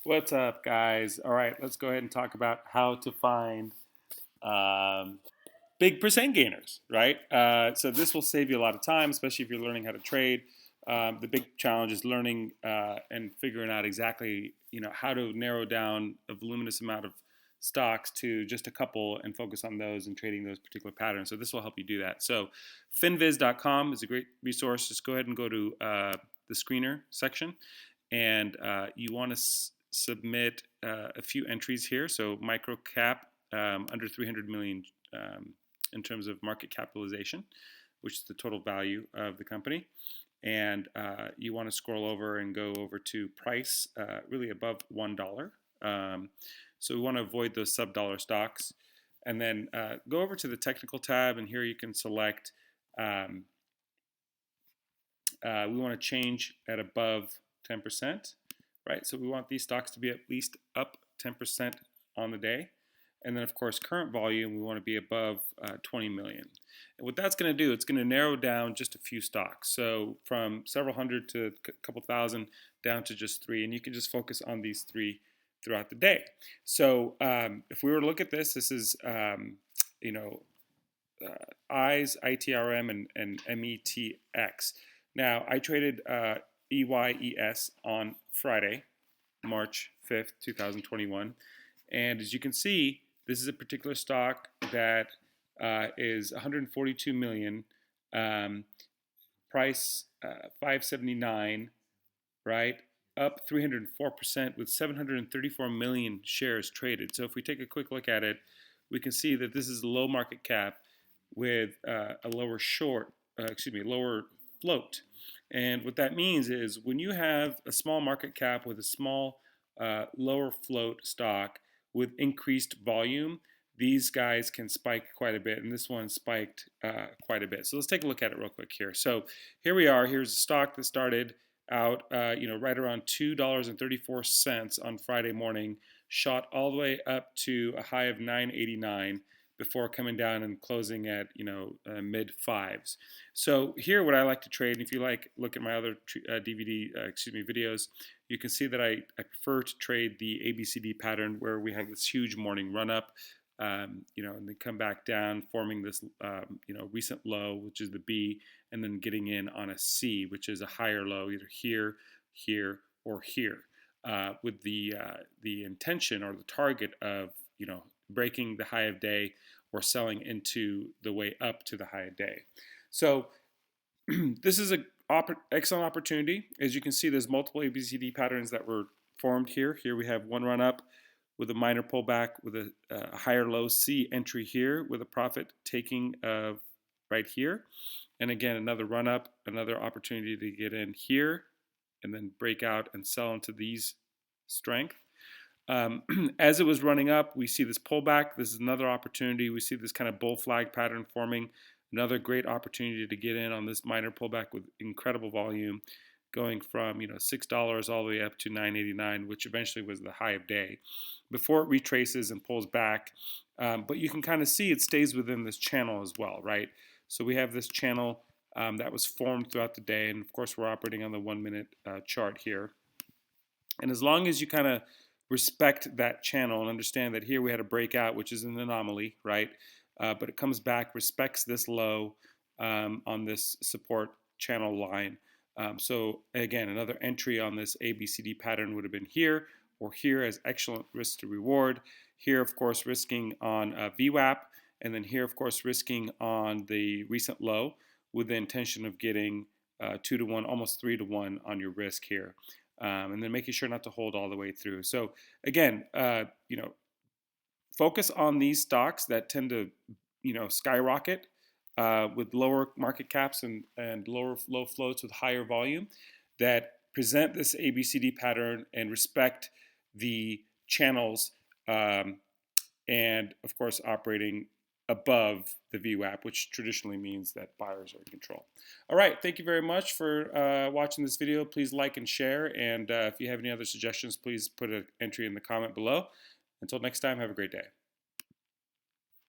What's up, guys? All right, let's go ahead and talk about how to find um, big percent gainers, right? So this will save you a lot of time, especially if you're learning how to trade. The big challenge is learning and figuring out exactly, how to narrow down a voluminous amount of stocks to just a couple and focus on those and trading those particular patterns. So this will help you do that. So finviz.com is a great resource. Just go ahead and go to the screener section, and you want to submit a few entries here. So micro cap under 300 million in terms of market capitalization, which is the total value of the company. And you want to scroll over and go over to price, really above $1. So we want to avoid those sub-dollar stocks. And then go over to the technical tab, and here you can select, we want to change at above 10%, right? So we want these stocks to be at least up 10% on the day. And then, of course, current volume, we want to be above 20 million. And what that's going to do, it's going to narrow down just a few stocks. So from several hundred to a couple thousand down to just three. And you can just focus on these three throughout the day. So if we were to look at this, this is, ICE, ITRM, and METX. Now, I traded EYES on Friday, March 5th, 2021. And as you can see, this is a particular stock that is 142 million, price 579, right? Up 304% with 734 million shares traded. So if we take a quick look at it, we can see that this is a low market cap with a lower lower float. And what that means is when you have a small market cap with a small lower float stock with increased volume, these guys can spike quite a bit, and this one spiked quite a bit. So let's take a look at it real quick here. So here we are. Here's a stock that started out, right around $2.34 on Friday morning, shot all the way up to a high of 9.89 before coming down and closing at mid fives. So here, what I like to trade, and if you look at my other videos, you can see that I prefer to trade the ABCD pattern where we have this huge morning run up, and they come back down, forming this recent low, which is the B, and then getting in on a C, which is a higher low, either here, here, or here, with the intention or the target of breaking the high of day or selling into the way up to the high of day. So this is an excellent opportunity. As you can see, there's multiple ABCD patterns that were formed here. Here we have one run up with a minor pullback with a higher low C entry here with a profit taking of right here. And again, another run up, another opportunity to get in here and then break out and sell into these strength. As it was running up, we see this pullback. This is another opportunity. We see this kind of bull flag pattern forming. Another great opportunity to get in on this minor pullback with incredible volume, going from $6 all the way up to $9.89, which eventually was the high of day, before it retraces and pulls back. But you can kind of see it stays within this channel as well, right? So we have this channel that was formed throughout the day, and of course we're operating on the 1 minute chart here. And as long as you kind of respect that channel and understand that here we had a breakout, which is an anomaly, right? But it comes back, respects this low on this support channel line. So again, another entry on this ABCD pattern would have been here or here as excellent risk to reward. Here, of course, risking on VWAP, and then here, of course, risking on the recent low with the intention of getting 2 to 1, almost 3 to 1 on your risk here. And then making sure not to hold all the way through. So again, focus on these stocks that tend to, skyrocket with lower market caps and low floats with higher volume, that present this ABCD pattern and respect the channels, and of course operating above the VWAP, which traditionally means that buyers are in control. All right, thank you very much for watching this video. Please like and share, and if you have any other suggestions, please put an entry in the comment below. Until next time, have a great day.